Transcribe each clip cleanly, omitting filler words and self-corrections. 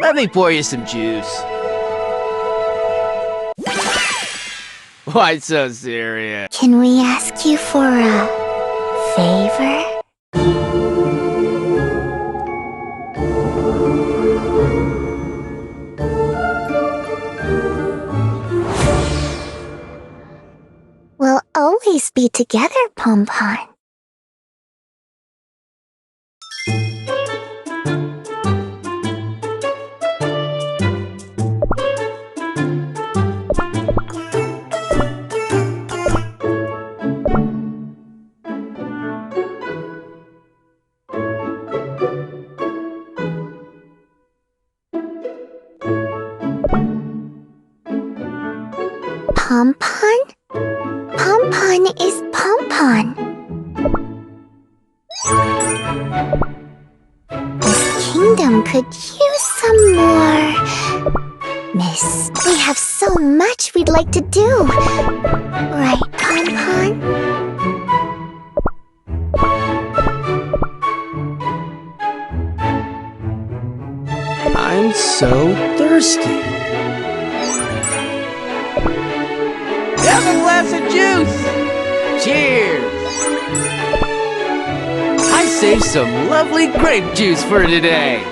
Let me pour you some juice. Why so serious? Can we ask you for a favor? We'll always be together, Pom-Pom. Pom-Pom? Pom-Pom is Pom-Pom. This kingdom could use some more. Miss, we have so much we'd like to do. Right, Pom-Pom? I'm so thirsty. Have a glass of juice! Cheers! I saved some lovely grape juice for today.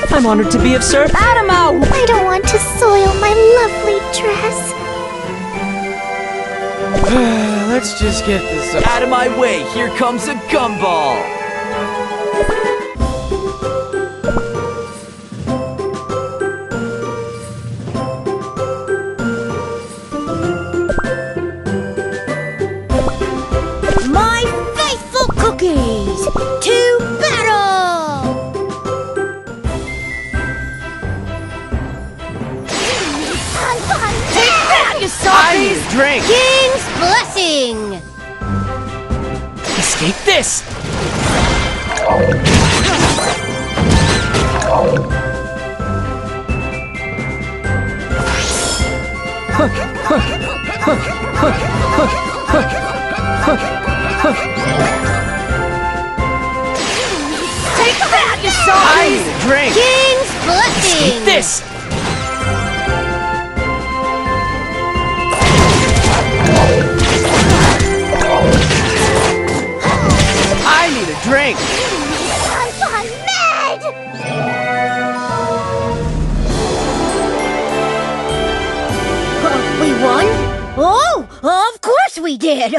I'm honored to be of service. Adamo! I don't want to soil my lovely dress. Let's just get this Out of my way, here comes a gumball! My faithful cookies, to battle! Take that, you softies! drink! King's blessing! Escape this! Take that, you I softies! need a drink! King's blessing! Eat this! I need a drink! I'm mad! We won? Oh, of course we did!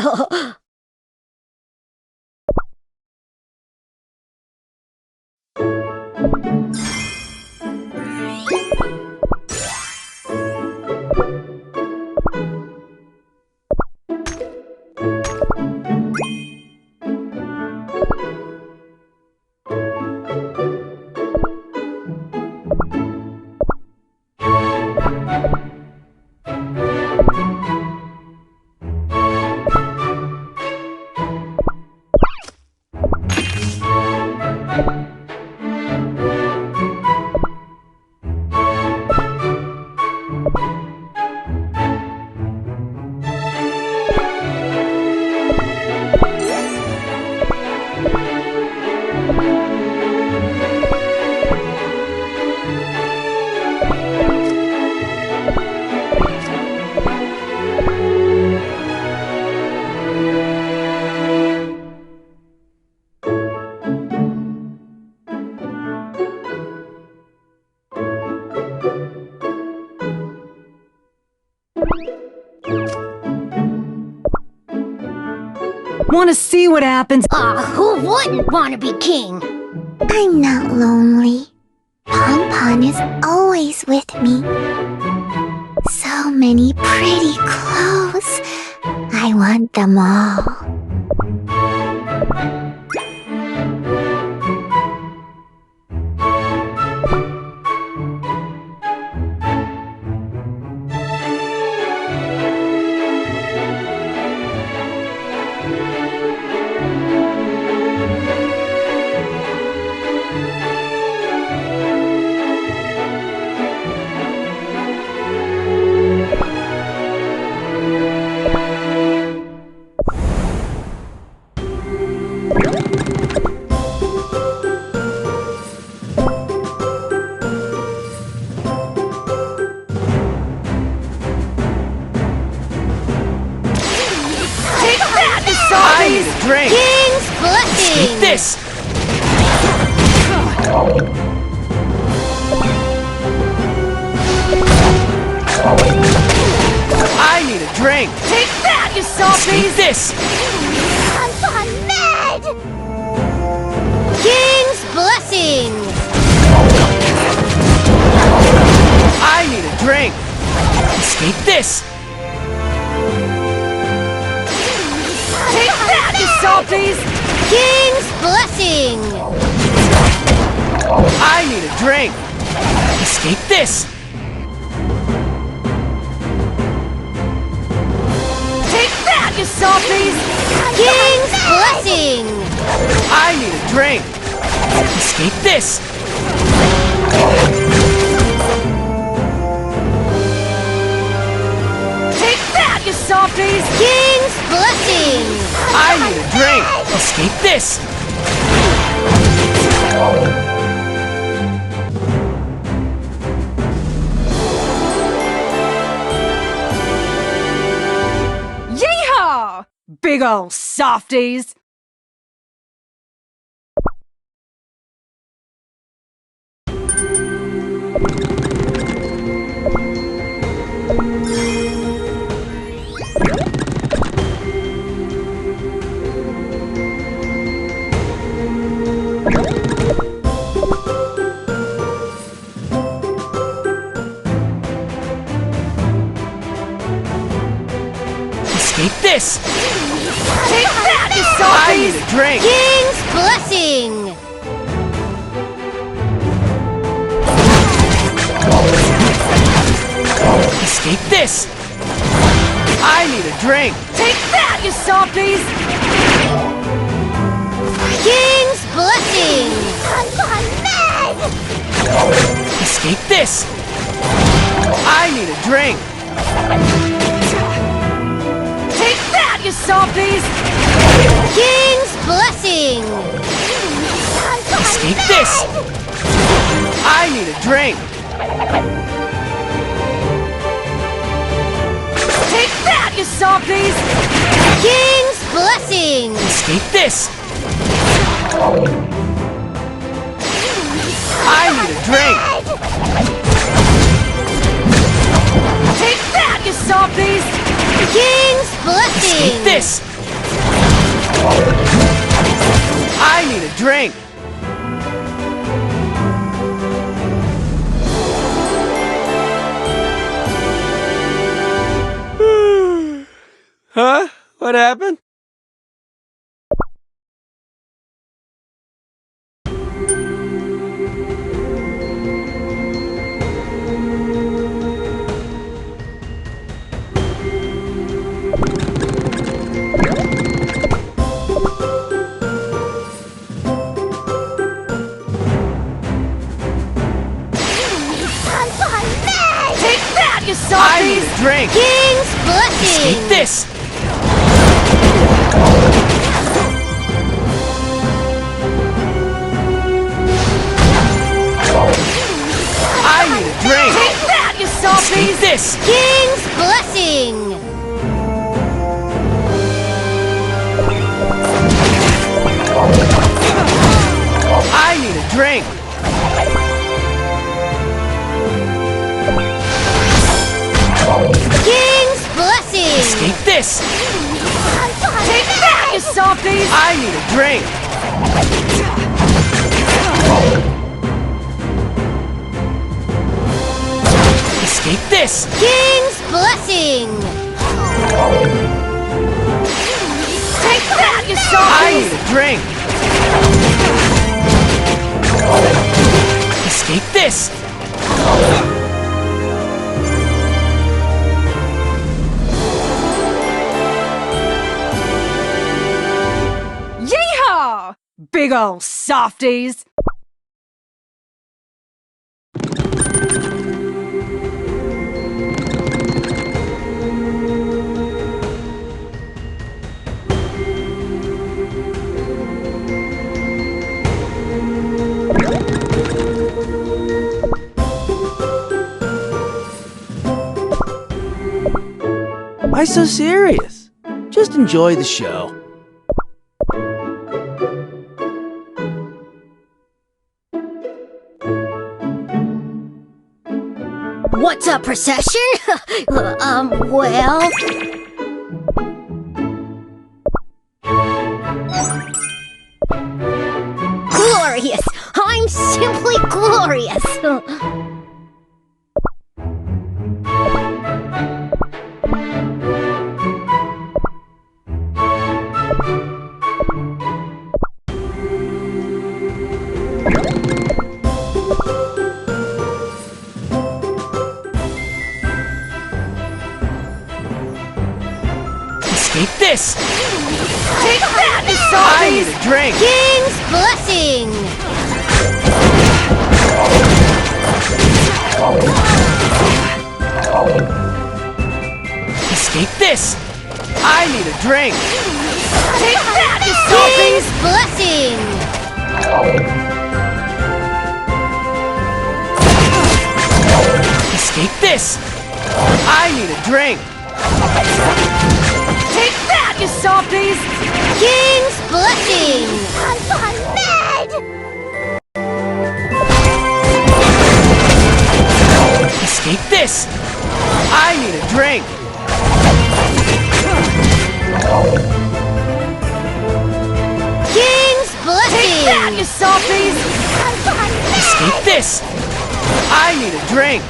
Want to see what happens? Who wouldn't want to be king? I'm not lonely. Pon is always with me. So many pretty clothes. I want them all. I need a drink! King's blessing! Eat this! I need a drink! Take that, you Eat softies! this! I'm mad! King's blessing! I need a drink! Escape this! Take that, you softies! King's blessing! I need a drink! Escape this! Take that, you softies! King's blessing! I need a drink! Escape this! Take that, you softies! King's blessing! I need a drink! Escape this! Yeehaw! Big ol' softies! Escape this! Take that, you I need softies! a drink! King's blessing! Escape this! I need a drink! Take that, you softies! King's blessing! I'm mad! Escape this! I need a drink! Take that, you softies! King's blessing! Escape this! I need a drink! Take that, you softies! King's blessing! Escape this! I need a drink! Take that, you softies! King's blessing! Escape this! I need a drink! Huh? What happened? Take that, you I need softies! a drink! King's blessing! Escape this! I need a drink! Take that, you Escape softies! this! King's blessing! I need a drink! King's blessing! Escape this! Take that, you softies! I need a drink! Escape this! King's blessing! Take that, you I need softies! a drink! Escape this! Yeehaw! Big ol' softies! Why so serious? Just enjoy the show. What's a procession? Well... Glorious! I'm simply glorious! Escape this! Take that, you I need softies! a drink! King's blessing! Escape this! I need a drink! Take that, you softies! King's blessing! Escape this! I need a drink! Take that, you softies! King's blessing! Escape this! I need a drink! King's blessing! Take that, you softies! Escape this! I need a drink!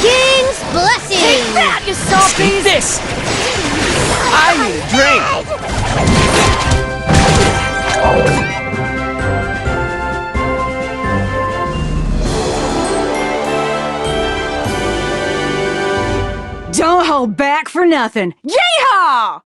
King's blessing! Take that, you Escape softies! this! I need a drink! Don't hold back for nothing! Yeehaw!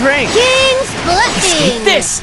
drink. King's blessing. Eat this!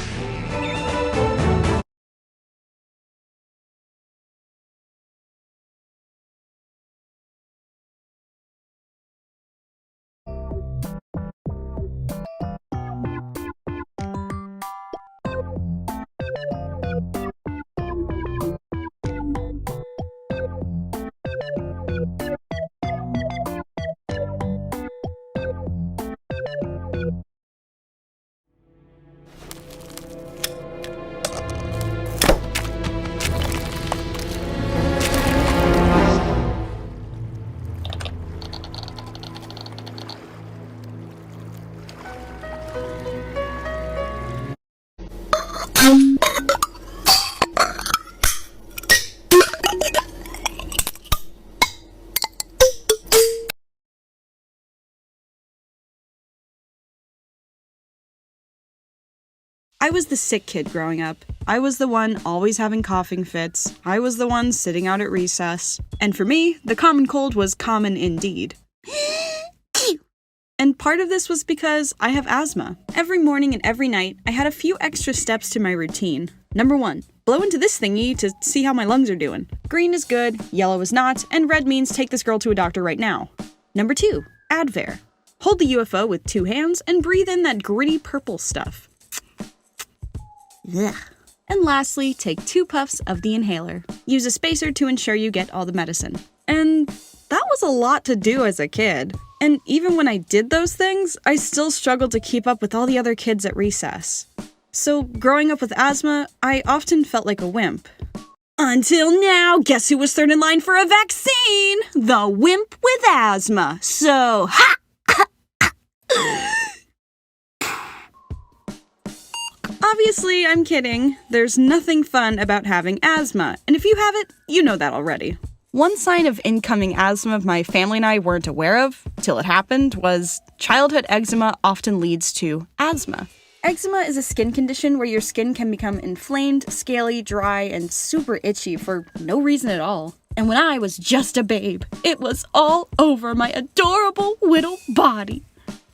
I was the sick kid growing up. I was the one always having coughing fits. I was the one sitting out at recess. And for me, the common cold was common indeed. And part of this was because I have asthma. Every morning and every night, I had a few extra steps to my routine. Number 1, blow into this thingy to see how my lungs are doing. Green is good, yellow is not, and red means take this girl to a doctor right now. Number 2, Advair. Hold the UFO with 2 hands and breathe in that gritty purple stuff. Ugh. And lastly, take 2 puffs of the inhaler. Use a spacer to ensure you get all the medicine. And that was a lot to do as a kid. And even when I did those things, I still struggled to keep up with all the other kids at recess. So growing up with asthma, I often felt like a wimp. Until now, guess who was third in line for a vaccine? The wimp with asthma. So, ha! Obviously, I'm kidding. There's nothing fun about having asthma, and if you have it, you know that already. One sign of incoming asthma my family and I weren't aware of, till it happened, was childhood eczema often leads to asthma. Eczema is a skin condition where your skin can become inflamed, scaly, dry, and super itchy for no reason at all. And when I was just a babe, it was all over my adorable little body.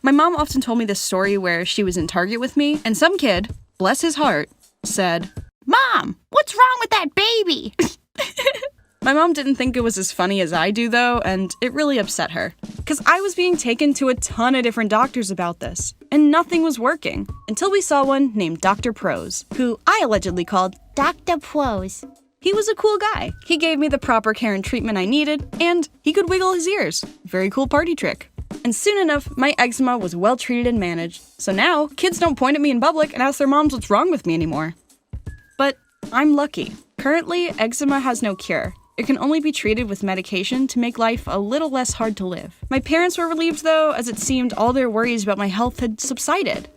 My mom often told me this story where she was in Target with me, and some kid, bless his heart, said, "Mom, what's wrong with that baby?" My mom didn't think it was as funny as I do, though, and it really upset her. Because I was being taken to a ton of different doctors about this, and nothing was working. Until we saw one named Dr. Prose, who I allegedly called Dr. Prose. He was a cool guy. He gave me the proper care and treatment I needed, and he could wiggle his ears. Very cool party trick. And soon enough, my eczema was well treated and managed. So now, kids don't point at me in public and ask their moms what's wrong with me anymore. But I'm lucky. Currently, eczema has no cure. It can only be treated with medication to make life a little less hard to live. My parents were relieved though, as it seemed all their worries about my health had subsided.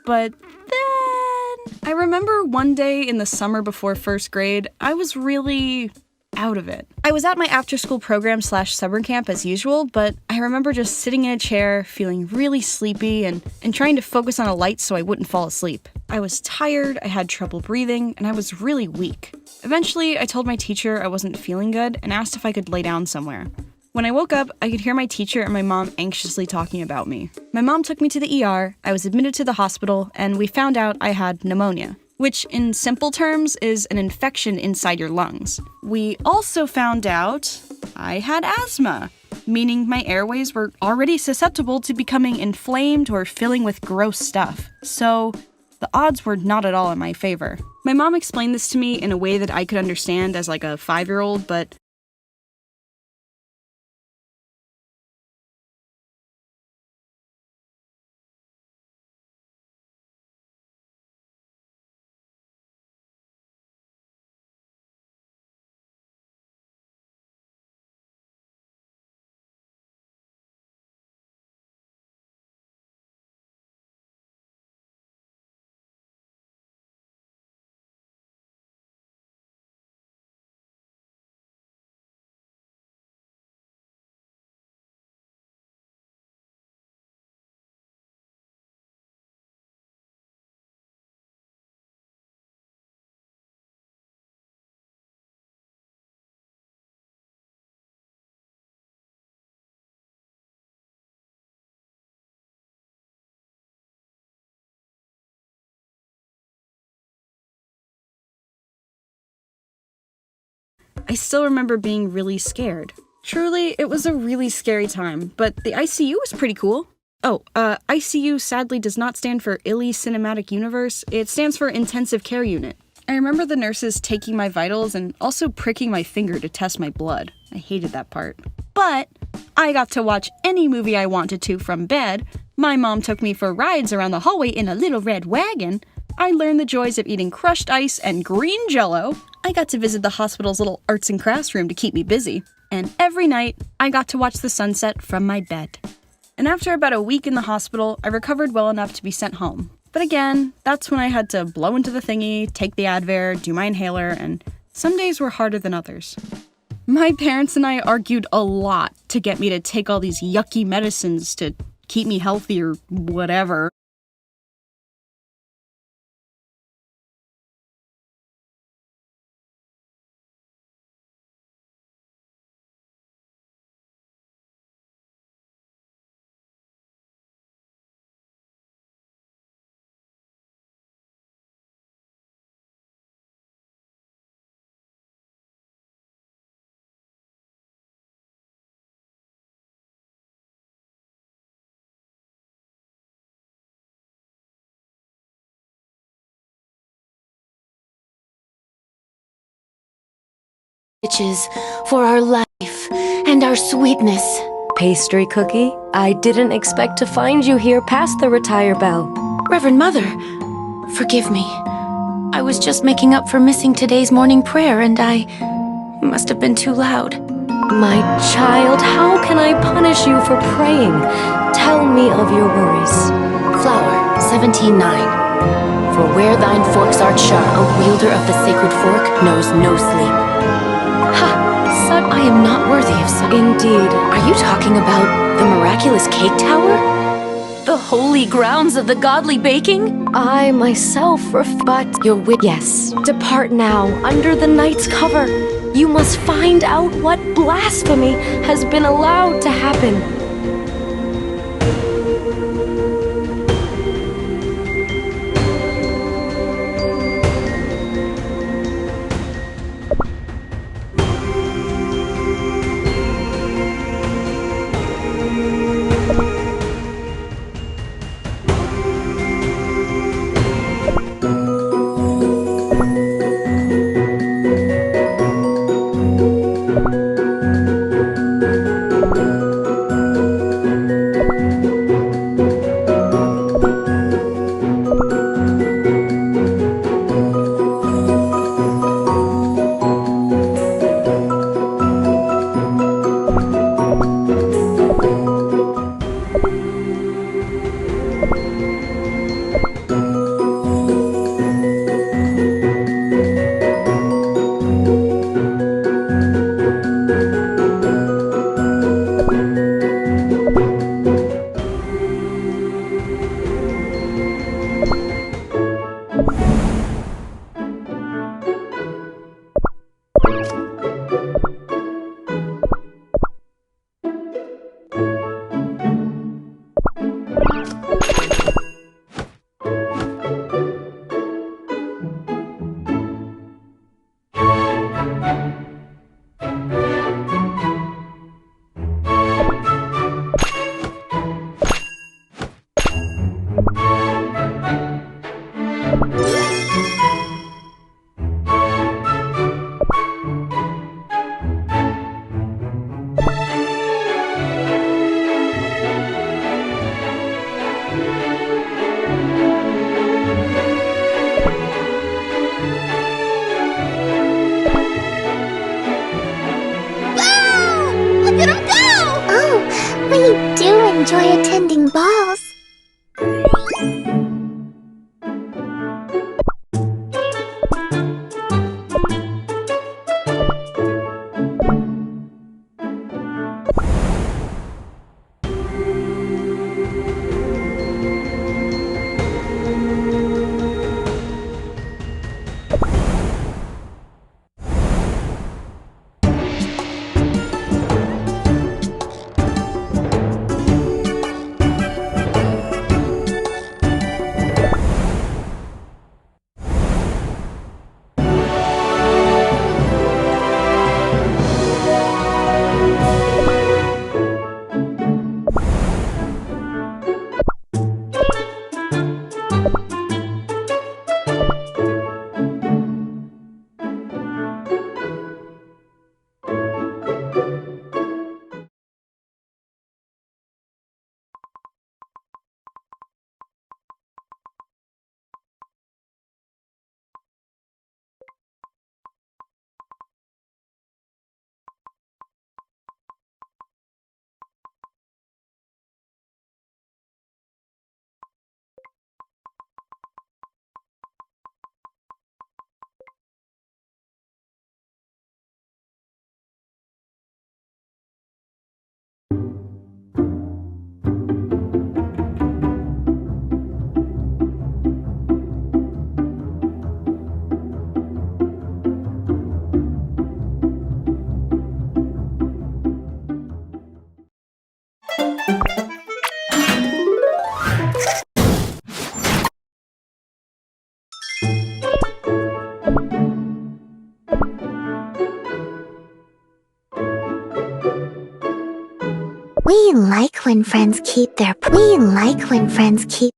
But then, I remember one day in the summer before first grade, I was really out of it. I was at my after-school program / summer camp as usual, but I remember just sitting in a chair, feeling really sleepy and trying to focus on a light so I wouldn't fall asleep. I was tired, I had trouble breathing, and I was really weak. Eventually, I told my teacher I wasn't feeling good and asked if I could lay down somewhere. When I woke up, I could hear my teacher and my mom anxiously talking about me. My mom took me to the ER, I was admitted to the hospital, and we found out I had pneumonia, which in simple terms is an infection inside your lungs. We also found out I had asthma, meaning my airways were already susceptible to becoming inflamed or filling with gross stuff. So the odds were not at all in my favor. My mom explained this to me in a way that I could understand as like a 5-year-old, but I still remember being really scared. Truly, it was a really scary time, but the ICU was pretty cool. Oh, ICU sadly does not stand for ILLI Cinematic Universe. It stands for Intensive Care Unit. I remember the nurses taking my vitals and also pricking my finger to test my blood. I hated that part. But I got to watch any movie I wanted to from bed. My mom took me for rides around the hallway in a little red wagon. I learned the joys of eating crushed ice and green jello. I got to visit the hospital's little arts and crafts room to keep me busy. And every night, I got to watch the sunset from my bed. And after about a week in the hospital, I recovered well enough to be sent home. But again, that's when I had to blow into the thingy, take the Advair, do my inhaler, and some days were harder than others. My parents and I argued a lot to get me to take all these yucky medicines to keep me healthy or whatever. Riches for our life and our sweetness. Pastry cookie, I didn't expect to find you here past the retire bell. Reverend Mother, forgive me. I was just making up for missing today's morning prayer and I must have been too loud. My child, how can I punish you for praying? Tell me of your worries. Flower, 17-9. For where thine forks art sharp, a wielder of the sacred fork knows no sleep. Ha! I am not worthy of such. Indeed. Are you talking about the miraculous cake tower? The holy grounds of the godly baking? I myself but Your wit. yes, depart now under the night's cover. You must find out what blasphemy has been allowed to happen. We do enjoy attending balls. We like when friends keep their. We like when friends keep.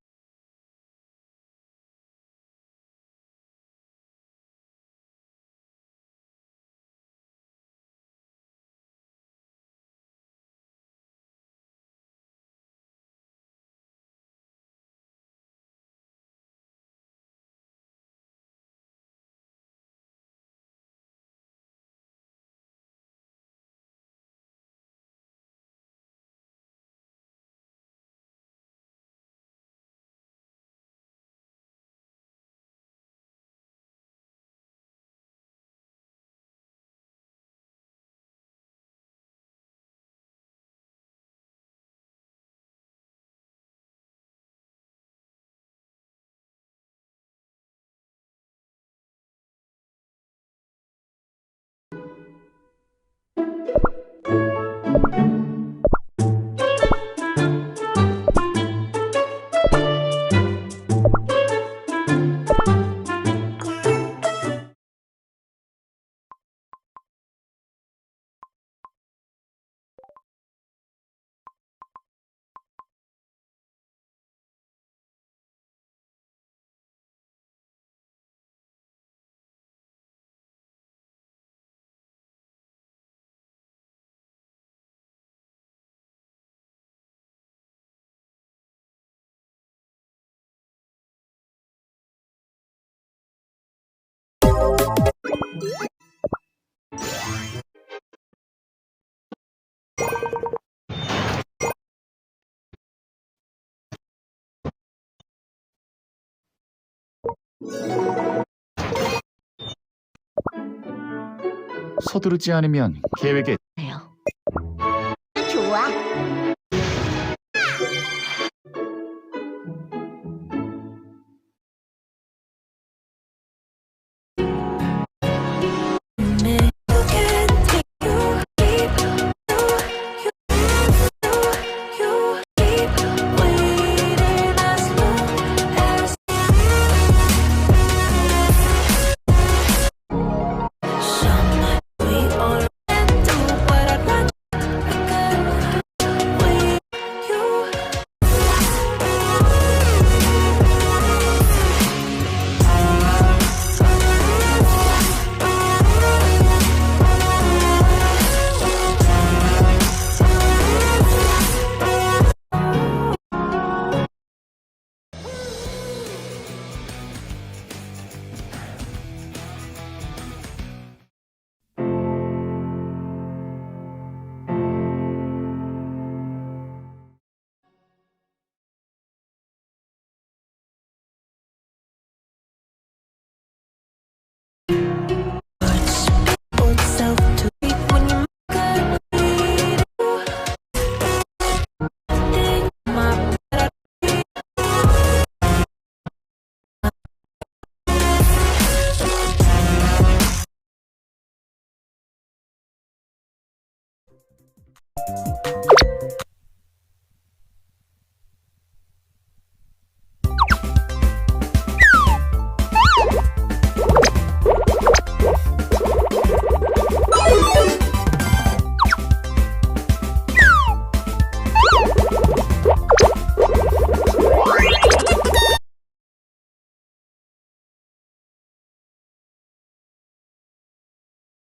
서두르지 않으면 계획에 좋아.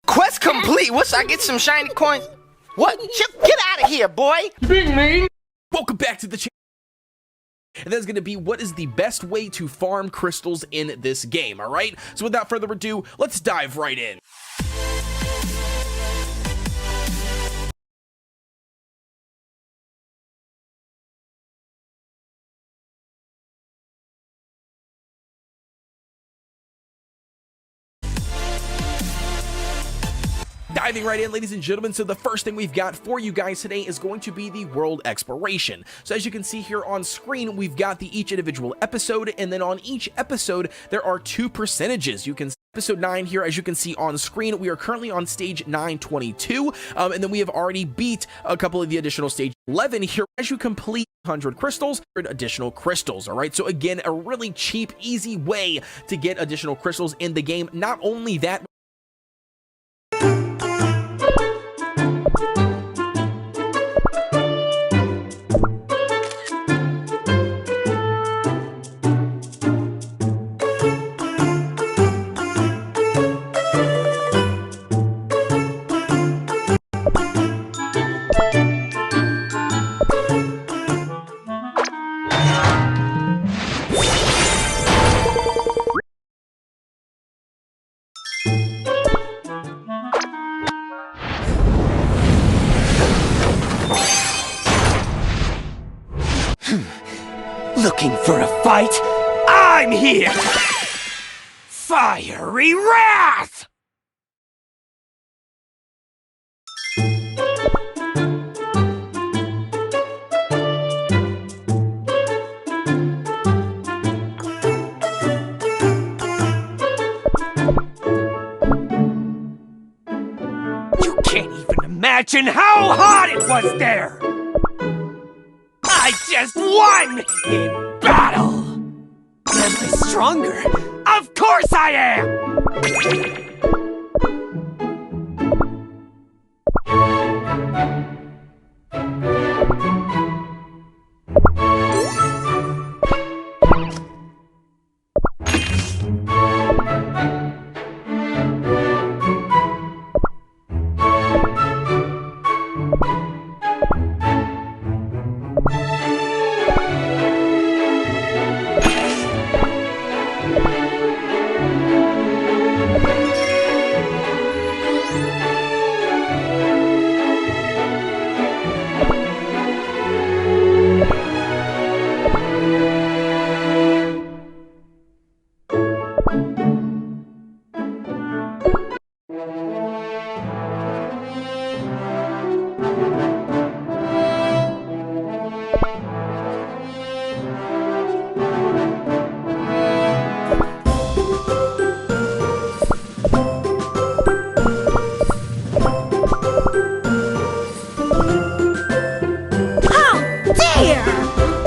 Quest complete. What's I get some shiny coins? What? Get out of here, boy. Welcome back to the channel. And that's going to be what is the best way to farm crystals in this game, alright? So without further ado, let's dive right in. Diving right in, ladies and gentlemen, so the first thing we've got for you guys today is going to be the world exploration. So as you can see here on screen, we've got each individual episode, and then on each episode, there are 2 percentages. You can episode 9 here, as you can see on screen, we are currently on stage 922, and then we have already beat a couple of the additional stage 11 here. As you complete 100 crystals, additional crystals, all right? So again, a really cheap, easy way to get additional crystals in the game. Not only that, Looking for a fight? I'm here! Fiery Wrath! You can't even imagine how hot it was there! I just won in battle! Am I stronger? Of course I am!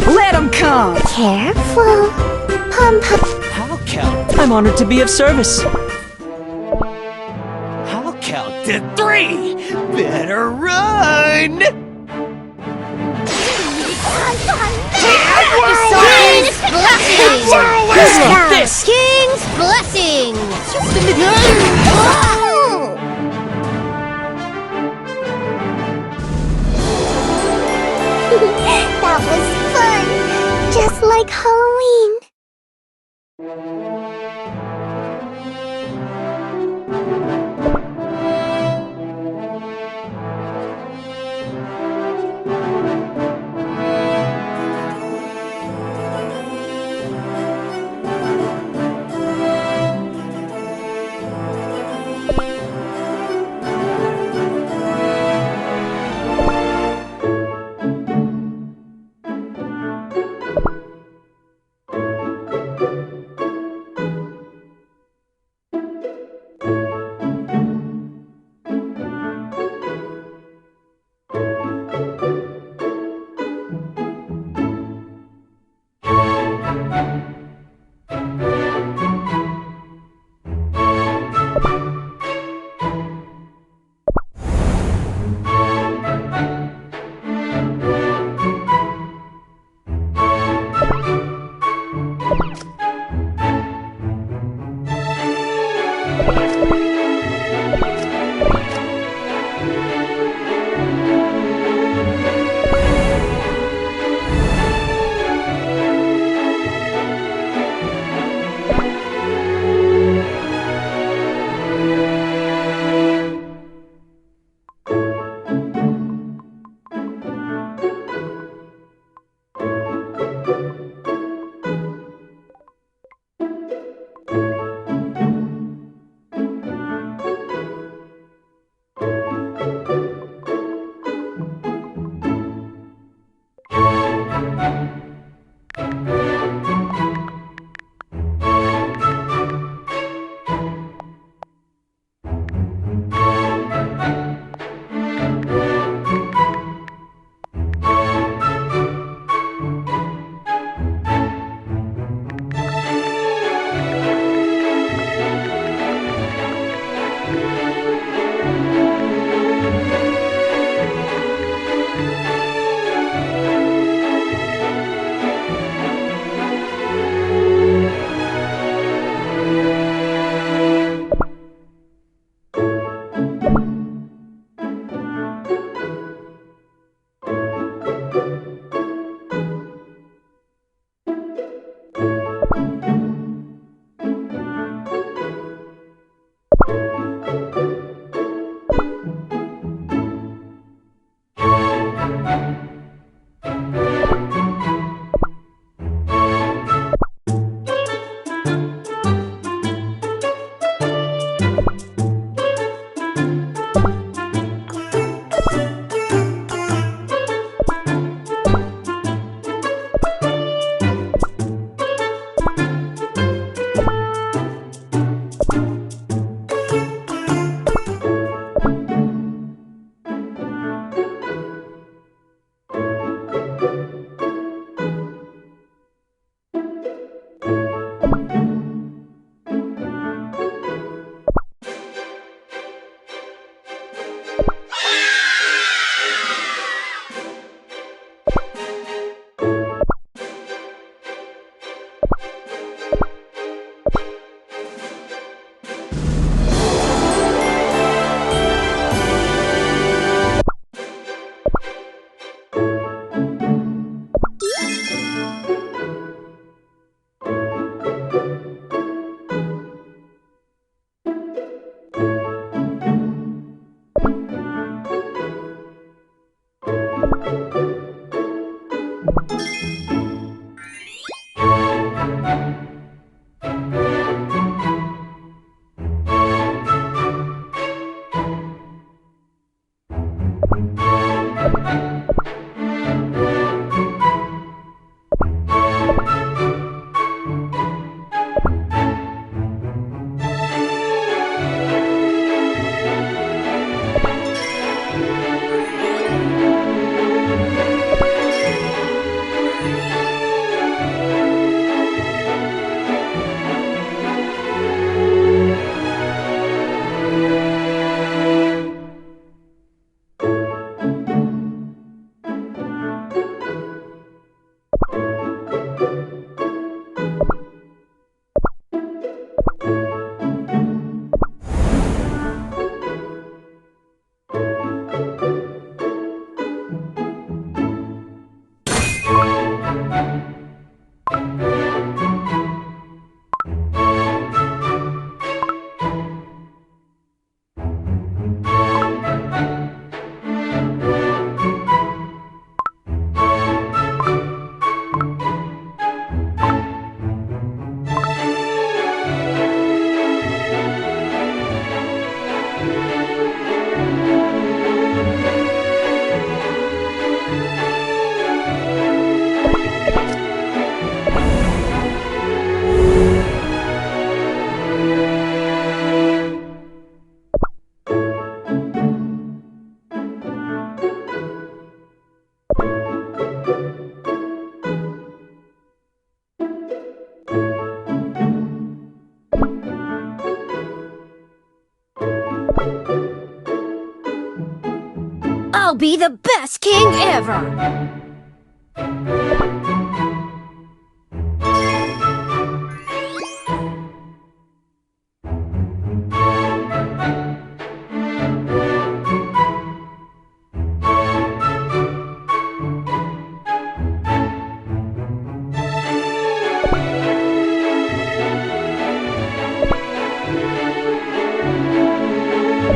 Let him come! Careful. Pom-pom. I'll count. I'm honored to be of service. I'll count to 3! Better run! King's blessing! This! King's blessing! That was fun! Just like Halloween. be the best king ever!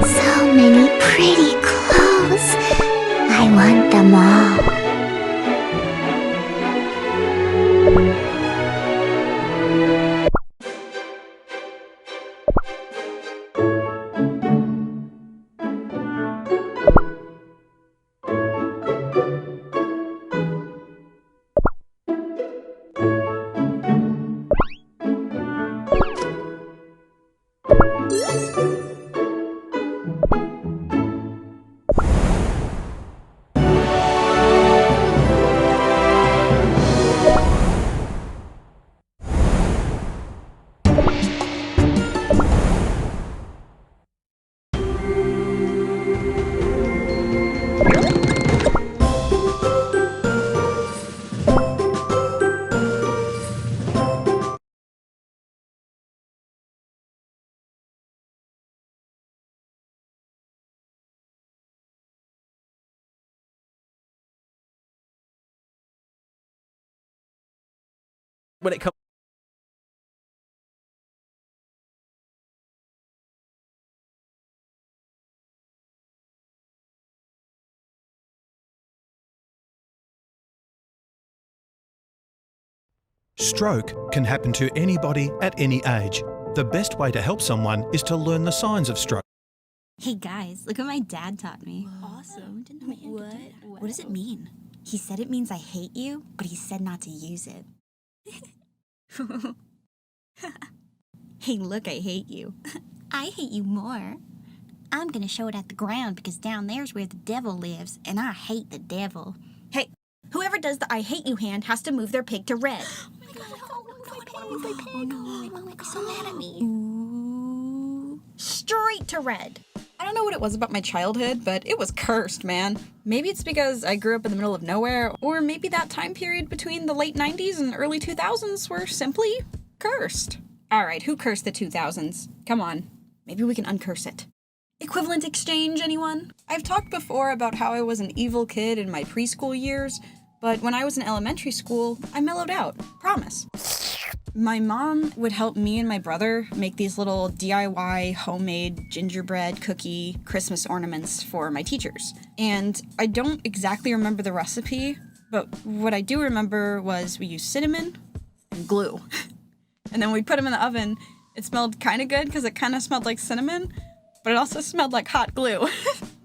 So many pretty clothes. I want them all. When it comes Stroke can happen to anybody at any age. The best way to help someone is to learn the signs of stroke. Hey guys, look what my dad taught me. Awesome. What does it mean? He said it means I hate you, but he said not to use it. Hey, look, I hate you. I hate you more. I'm gonna show it at the ground because down there's where the devil lives, and I hate the devil. Hey, whoever does the I hate you hand has to move their pig to red. So mad at me. Ooh. Straight to red. I don't know what it was about my childhood, but it was cursed, man. Maybe it's because I grew up in the middle of nowhere, or maybe that time period between the late 90s and early 2000s were simply cursed. Alright, who cursed the 2000s? Come on, maybe we can uncurse it. Equivalent exchange, anyone? I've talked before about how I was an evil kid in my preschool years, but when I was in elementary school, I mellowed out. Promise. My mom would help me and my brother make these little DIY homemade gingerbread cookie Christmas ornaments for my teachers. And I don't exactly remember the recipe, but what I do remember was we used cinnamon and glue. And then we put them in the oven. It smelled kind of good because it kind of smelled like cinnamon, but it also smelled like hot glue.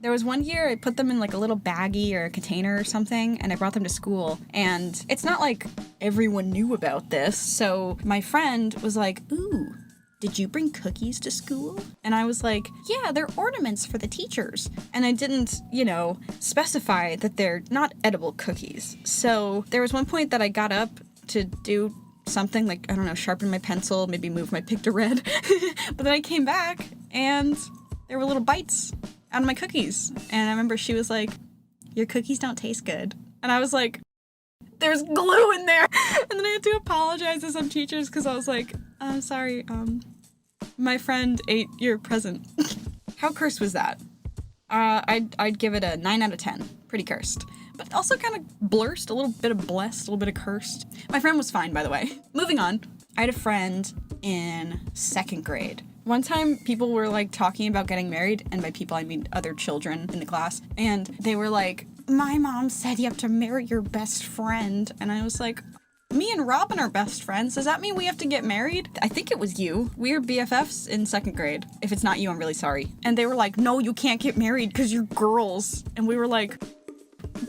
There was one year I put them in like a little baggie or a container or something, and I brought them to school. And it's not like everyone knew about this, so my friend was like, "Ooh, did you bring cookies to school?" And I was like, "Yeah, they're ornaments for the teachers." And I didn't, specify that they're not edible cookies. So there was one point that I got up to do something like, I don't know, sharpen my pencil, maybe move my pig to red. But then I came back and there were little bites out of my cookies. And I remember she was like, "Your cookies don't taste good." And I was like, "There's glue in there." And then I had to apologize to some teachers because I was like, "I'm sorry, my friend ate your present." How cursed was that? I'd give it a 9 out of 10. Pretty cursed. But also kind of blurst, a little bit of blessed, a little bit of cursed. My friend was fine, by the way. Moving on. I had a friend in 2nd grade. One time, people were, talking about getting married, and by people, I mean other children in the class, and they were like, "My mom said you have to marry your best friend," and I was like, "Me and Robin are best friends. Does that mean we have to get married?" I think it was you. We were BFFs in 2nd grade. If it's not you, I'm really sorry. And they were like, "No, you can't get married because you're girls." And we were like,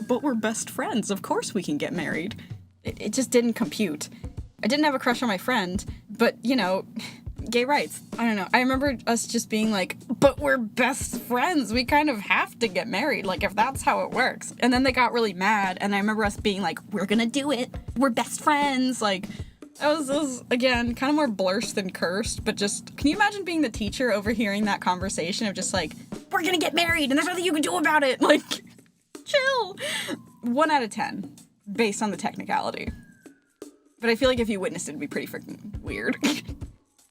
"But we're best friends. Of course we can get married." It just didn't compute. I didn't have a crush on my friend, but, gay rights. I don't know. I remember us just being like, "But we're best friends. We kind of have to get married, if that's how it works." And then they got really mad, and I remember us being like, "We're gonna do it. We're best friends." It was, again, kind of more blurst than cursed, but just, can you imagine being the teacher overhearing that conversation of just "We're gonna get married, and there's nothing you can do about it." chill. 1 out of 10, based on the technicality. But I feel like if you witnessed it, it'd be pretty freaking weird.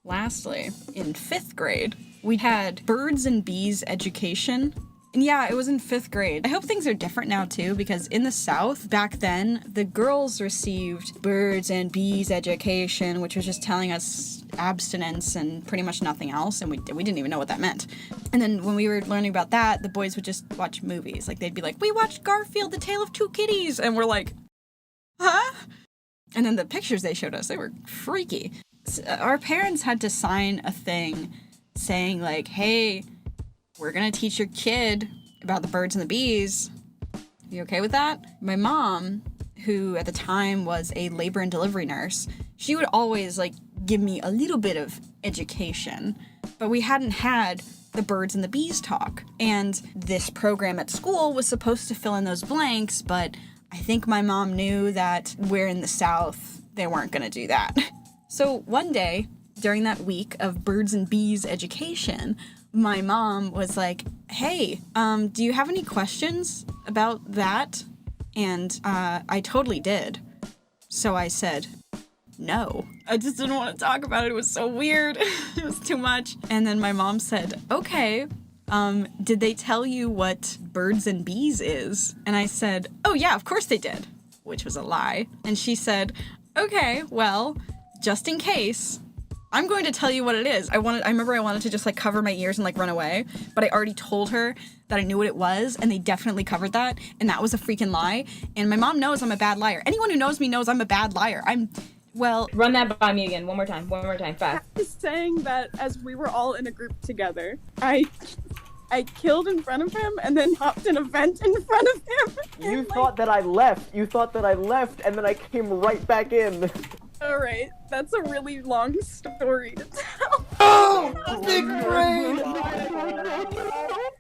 Lastly, in 5th grade, we had birds and bees education. And yeah, it was in 5th grade. I hope things are different now too, because in the South, back then, the girls received birds and bees education, which was just telling us abstinence and pretty much nothing else, and we didn't even know what that meant. And then when we were learning about that, the boys would just watch movies. Like, they'd be like, we watched Garfield, The Tale of Two Kitties, and we're like, huh? And then the pictures they showed us, they were freaky. So our parents had to sign a thing saying like, hey, we're gonna teach your kid about the birds and the bees. You okay with that? My mom, who at the time was a labor and delivery nurse, she would always like give me a little bit of education, but we hadn't had the birds and the bees talk. And this program at school was supposed to fill in those blanks, but I think my mom knew that we're in the South, they weren't gonna do that. So one day, during that week of birds and bees education, my mom was like, hey, do you have any questions about that? And I totally did. So I said, no. I just didn't want to talk about it. It was so weird. It was too much. And then my mom said, okay, did they tell you what birds and bees is? And I said, oh yeah, of course they did, which was a lie. And she said, okay, well, just in case, I'm going to tell you what it is. I remember I wanted to just like cover my ears and like run away, but I already told her that I knew what it was, and they definitely covered that, and that was a freaking lie. And my mom knows I'm a bad liar. Anyone who knows me knows I'm a bad liar. Run that by me again, one more time, fast. I was saying that as we were all in a group together, I killed in front of him and then hopped in a vent in front of him. You thought that I left. You thought that I left, and then I came right back in. Alright, that's a really long story to tell. Oh! Big brain!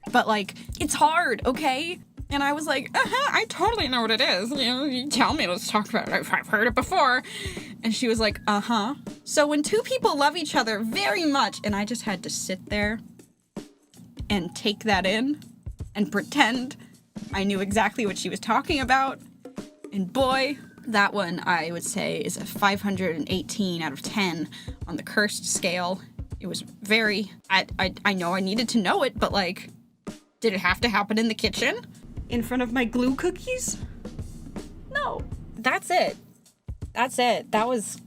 But like, it's hard, okay? And I was like, I totally know what it is. You know, you tell me, let's talk about it. I've heard it before. And she was like, So when two people love each other very much, and I just had to sit there and take that in and pretend I knew exactly what she was talking about. And boy, that one I would say is a 518 out of 10 on the cursed scale. It was very, I know I needed to know it, but like, did it have to happen in the kitchen? In front of my glue cookies? No. That's it. That was...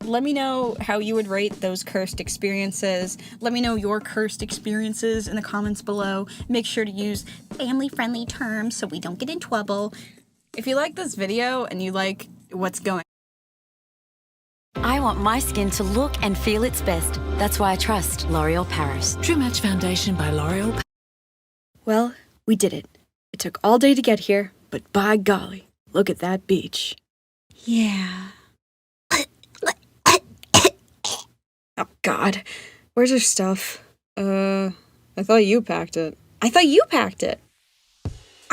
Let me know how you would rate those cursed experiences. Let me know your cursed experiences in the comments below. Make sure to use family-friendly terms so we don't get in trouble. If you like this video and you like what's going on, I want my skin to look and feel its best. That's why I trust L'Oreal Paris. True Match Foundation by L'Oreal. Well, we did it. It took all day to get here, but by golly, look at that beach. Yeah. Oh God, where's her stuff? I thought you packed it. I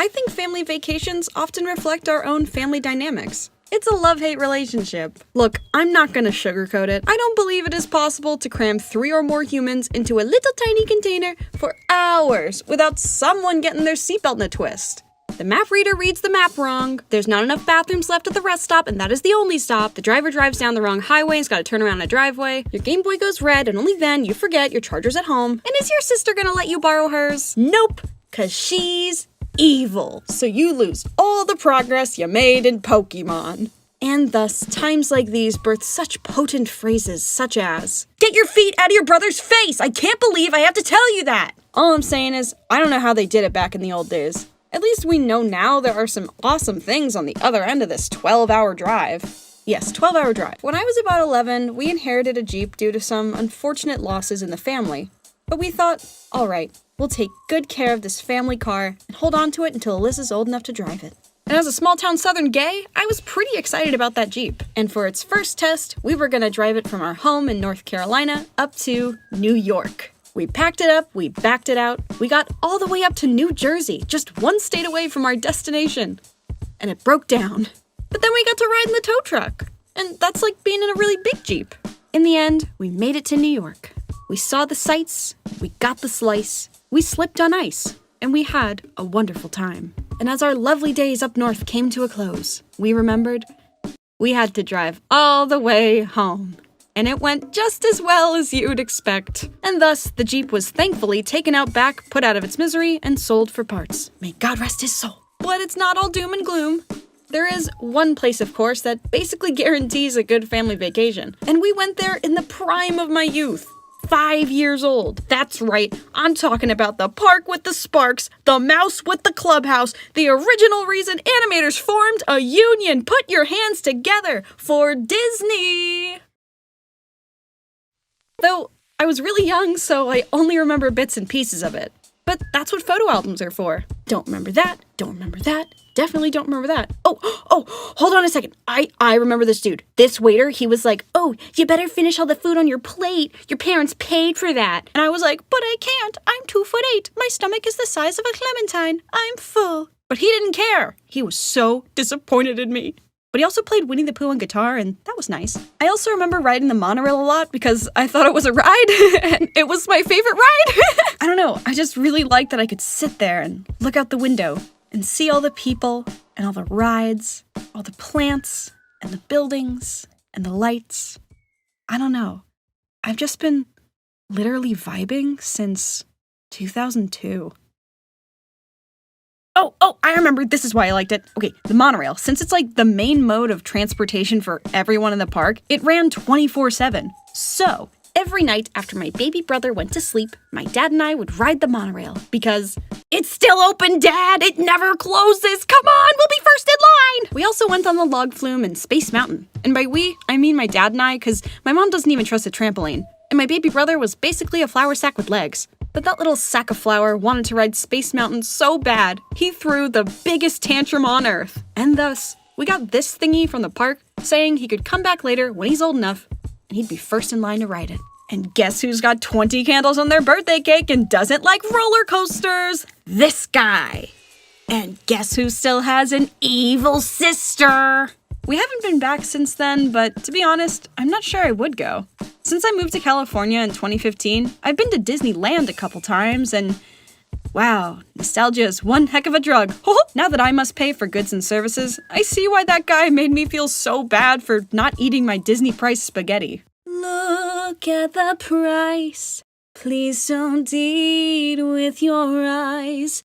think family vacations often reflect our own family dynamics. It's a love-hate relationship. Look, I'm not gonna sugarcoat it. I don't believe it is possible to cram 3 or more humans into a little tiny container for hours without someone getting their seatbelt in a twist. The map reader reads the map wrong, there's not enough bathrooms left at the rest stop, and that is the only stop. The driver drives down the wrong highway and's gotta turn around a driveway. Your Game Boy goes red, and only then you forget your charger's at home. And is your sister gonna let you borrow hers? Nope, 'cause she's evil. So you lose all the progress you made in Pokemon. And thus, times like these birth such potent phrases such as, "Get your feet out of your brother's face! I can't believe I have to tell you that!" All I'm saying is, I don't know how they did it back in the old days. At least we know now there are some awesome things on the other end of this 12-hour drive. Yes, 12-hour drive. When I was about 11, we inherited a Jeep due to some unfortunate losses in the family. But we thought, all right, we'll take good care of this family car and hold on to it until Alyssa's old enough to drive it. And as a small-town Southern gay, I was pretty excited about that Jeep. And for its first test, we were gonna drive it from our home in North Carolina up to New York. We packed it up, we backed it out, we got all the way up to New Jersey, just one state away from our destination. And it broke down. But then we got to ride in the tow truck. And that's like being in a really big Jeep. In the end, we made it to New York. We saw the sights, we got the slice, we slipped on ice, and we had a wonderful time. And as our lovely days up north came to a close, we remembered we had to drive all the way home. And it went just as well as you'd expect. And thus, the Jeep was thankfully taken out back, put out of its misery, and sold for parts. May God rest his soul. But it's not all doom and gloom. There is one place, of course, that basically guarantees a good family vacation. And we went there in the prime of my youth. 5 years old. That's right, I'm talking about the park with the sparks, the mouse with the clubhouse, the original reason animators formed a union. Put your hands together for Disney! Though, I was really young, so I only remember bits and pieces of it. But that's what photo albums are for. Don't remember that, don't remember that, definitely don't remember that. Oh, hold on a second. I remember this dude. This waiter, he was like, "Oh, you better finish all the food on your plate. Your parents paid for that." And I was like, "But I can't. I'm 2'8". My stomach is the size of a clementine. I'm full. But he didn't care. He was so disappointed in me. But he also played Winnie the Pooh on guitar, and that was nice. I also remember riding the monorail a lot because I thought it was a ride, and it was my favorite ride. I don't know, I just really liked that I could sit there and look out the window and see all the people and all the rides, all the plants and the buildings and the lights. I don't know. I've just been literally vibing since 2002. Oh, I remember. This is why I liked it. Okay, the monorail. Since it's like the main mode of transportation for everyone in the park, it ran 24/7. So, every night after my baby brother went to sleep, my dad and I would ride the monorail because it's still open, Dad! It never closes! Come on, we'll be first in line! We also went on the log flume and Space Mountain. And by we, I mean my dad and I, because my mom doesn't even trust a trampoline. And my baby brother was basically a flour sack with legs. But that little sack of flour wanted to ride Space Mountain so bad, he threw the biggest tantrum on Earth. And thus, we got this thingy from the park saying he could come back later when he's old enough, and he'd be first in line to ride it. And guess who's got 20 candles on their birthday cake and doesn't like roller coasters? This guy. And guess who still has an evil sister? We haven't been back since then, but to be honest, I'm not sure I would go. Since I moved to California in 2015, I've been to Disneyland a couple times, and wow, nostalgia is one heck of a drug. Now that I must pay for goods and services, I see why that guy made me feel so bad for not eating my Disney-priced spaghetti. Look at the price. Please don't eat with your eyes.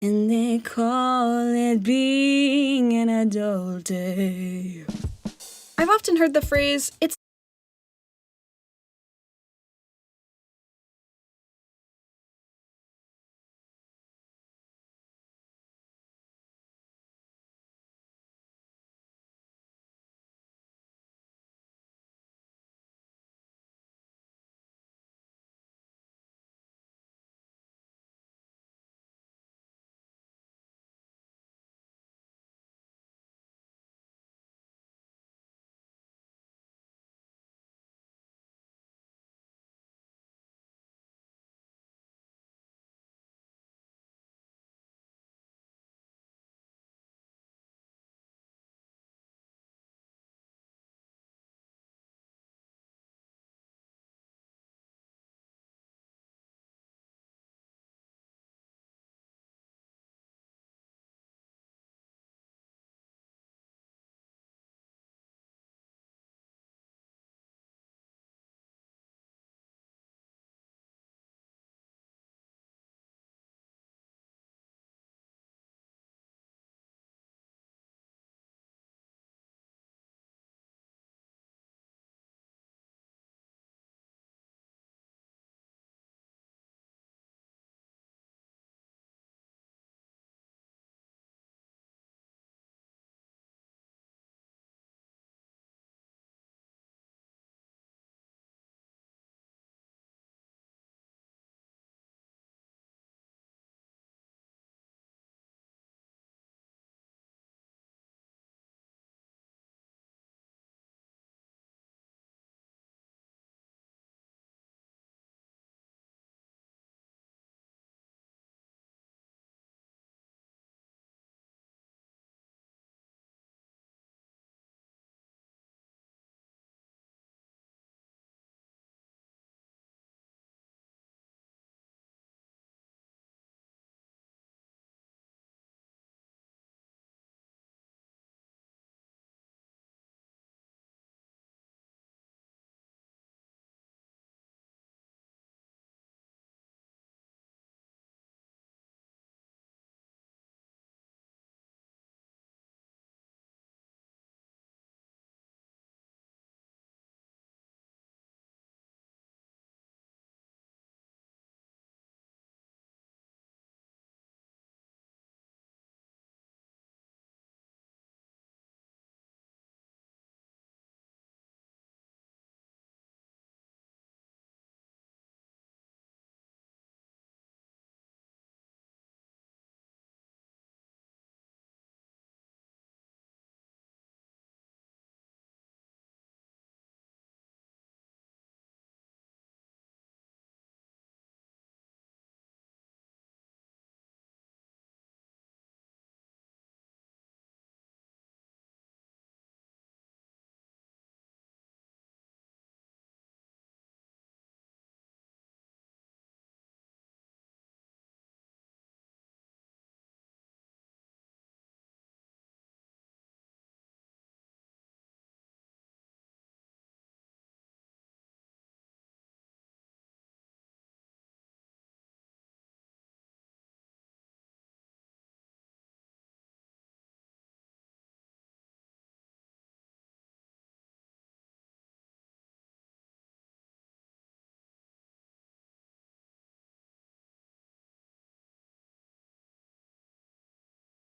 And they call it being an adult. I've often heard the phrase, "It's